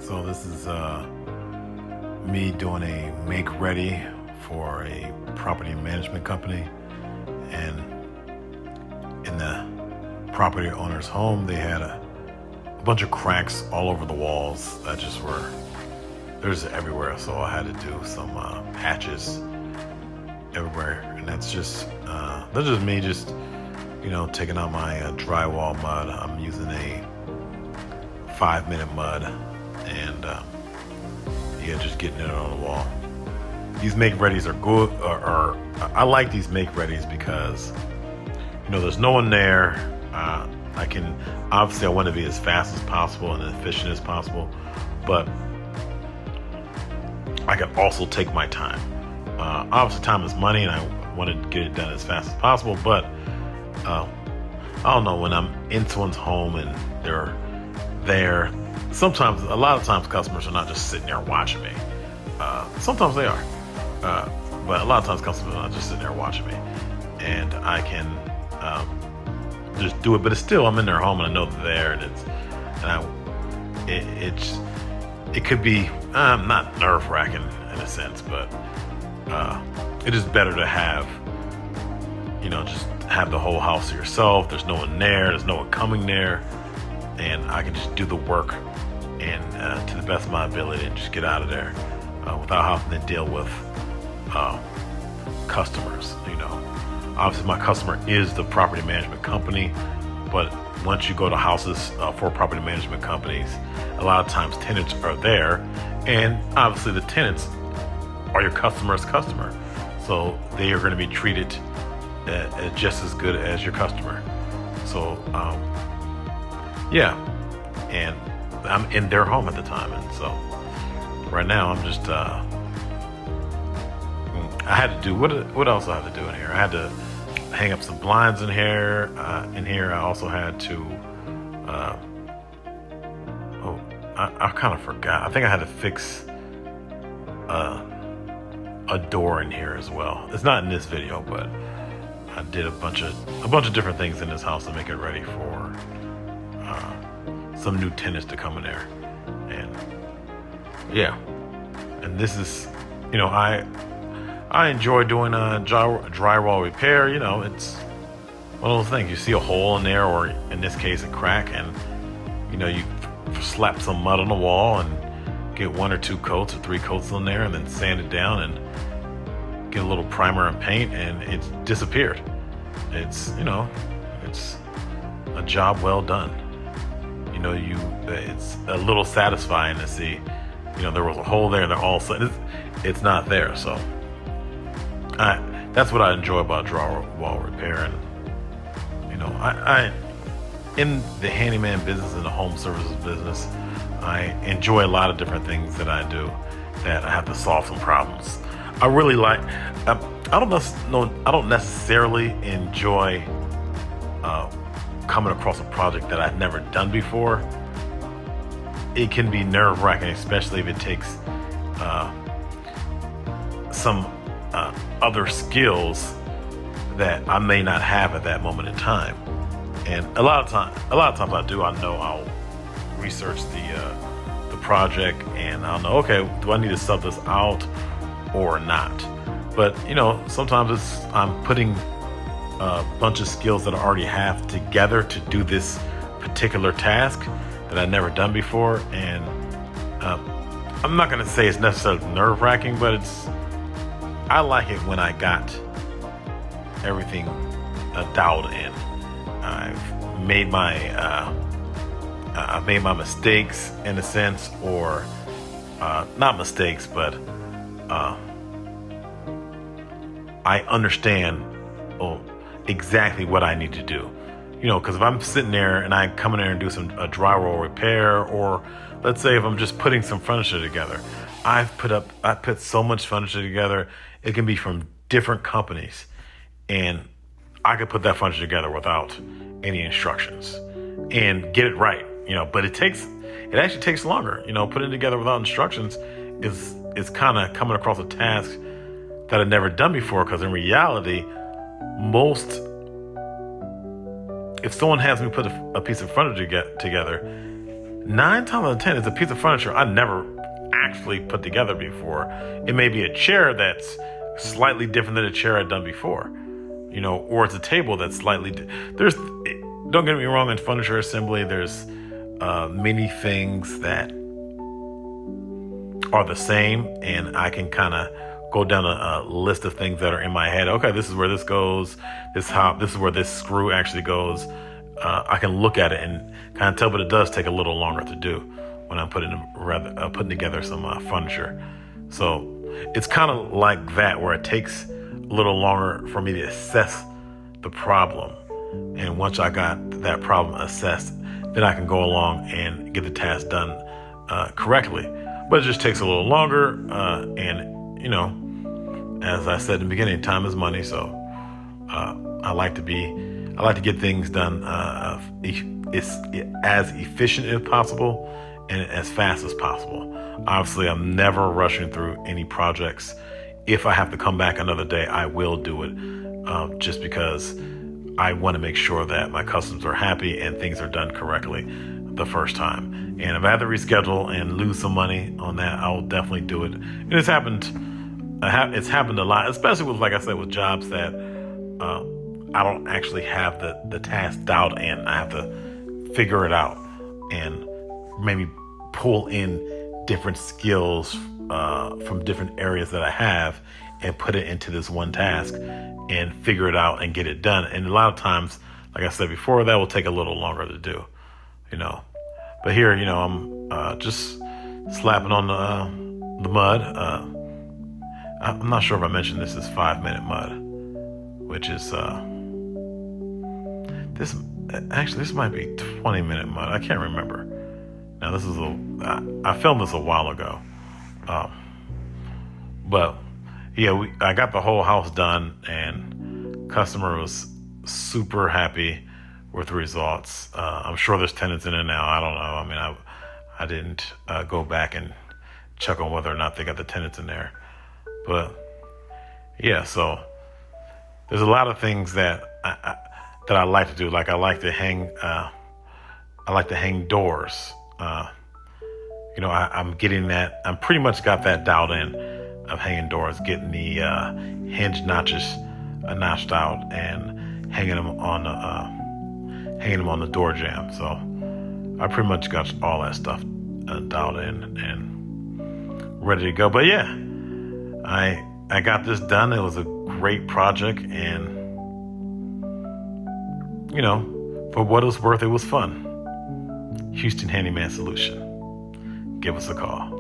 So this is me doing a make ready for a property management company, and in the property owner's home they had a bunch of cracks all over the walls that just were there's everywhere. So I had to do some patches everywhere, and that's just me just taking out my drywall mud. I'm using a 5-minute mud, and just getting it on the wall. These make readies are good, or I like these make readies because there's no one there. I can obviously I want to be as fast as possible and efficient as possible, but I can also take my time. Obviously time is money, and I want to get it done as fast as possible, but I don't know, when I'm in someone's home and they're there, a lot of times customers are not just sitting there watching me. Sometimes they are, but a lot of times customers are not just sitting there watching me, and I can just do it. But it's still, I'm in their home and I know they're there, it could be not nerve-wracking in a sense, but it is better to have just have the whole house to yourself. There's no one there, there's no one coming there, and I can just do the work and to the best of my ability and just get out of there without having to deal with customers. Obviously my customer is the property management company, but once you go to houses for property management companies, a lot of times tenants are there, and obviously the tenants are your customer's customer, so they are going to be treated just as good as your customer. So and I'm in their home at the time, and so right now I'm just I had to do what else I had to do in here. I had to hang up some blinds in here. I also had to I kind of forgot. I think I had to fix a door in here as well. It's not in this video, but I did a bunch of different things in this house to make it ready for some new tenants to come in there. And this is, I enjoy doing a drywall repair. It's one of those things. You see a hole in there, or in this case a crack, and you slap some mud on the wall and get 1 or 2 coats or 3 coats on there, and then sand it down and get a little primer and paint, and it's disappeared. It's it's a job well done. It's a little satisfying to see there was a hole there, and then all of a sudden it's not there. So that's what I enjoy about drywall repair. And I in the handyman business and the home services business, I enjoy a lot of different things that I do, that I have to solve some problems. I really like. I don't necessarily enjoy coming across a project that I've never done before. It can be nerve-wracking, especially if it takes some other skills that I may not have at that moment in time. And a lot of times I'll research the project, and I'll know, okay, do I need to sub this out or not? But sometimes I'm putting a bunch of skills that I already have together to do this particular task that I've never done before. And I'm not going to say it's necessarily nerve-wracking, but I like it when I got everything dialed in. I've made my mistakes in a sense, or not mistakes, but I understand exactly what I need to do. Because if I'm sitting there and I come in there and do a drywall repair, or let's say if I'm just putting some furniture together, I put so much furniture together. It can be from different companies, and I could put that furniture together without any instructions and get it right. But it actually takes longer. Putting it together without instructions is kind of coming across a task that I've never done before, because in reality, if someone has me put a piece of furniture together, 9 times out of 10, it's a piece of furniture I never actually put together before. It may be a chair that's slightly different than a chair I'd done before, or it's a table that's slightly. Don't get me wrong, in furniture assembly, there's many things that are the same, and I can kind of go down a list of things that are in my head. Okay, this is where this goes. This is where this screw actually goes. I can look at it and kind of tell, but it does take a little longer to do when I'm putting together some furniture. So it's kind of like that, where it takes a little longer for me to assess the problem. And once I got that problem assessed, then I can go along and get the task done correctly. But it just takes a little longer. And as I said in the beginning, time is money. So I like to get things done as efficient as possible and as fast as possible. Obviously, I'm never rushing through any projects. If I have to come back another day, I will do it, just because I want to make sure that my customers are happy and things are done correctly the first time. And if I have to reschedule and lose some money on that, I'll definitely do it. And it's happened a lot, especially with, like I said, with jobs that I don't actually have the task dialed in. I have to figure it out and maybe pull in different skills from different areas that I have and put it into this one task and figure it out and get it done. And a lot of times, like I said before, that will take a little longer to do, But here, I'm just slapping on the mud. I'm not sure if I mentioned this is 5-minute mud, which is this might be 20-minute mud. I can't remember. Now I filmed this a while ago, but yeah, I got the whole house done, and customer was super happy with the results. I'm sure there's tenants in it now. I don't know. I mean, I didn't go back and check on whether or not they got the tenants in there, but yeah. So there's a lot of things that I like to do. Like I like to hang doors. I'm getting that. I'm pretty much got that dialed in of hanging doors, getting the hinge notches notched out and hanging them on the door jamb. So I pretty much got all that stuff dialed in and ready to go. But yeah, I got this done. It was a great project, and for what it was worth, it was fun. Houston Handyman Solution. Give us a call.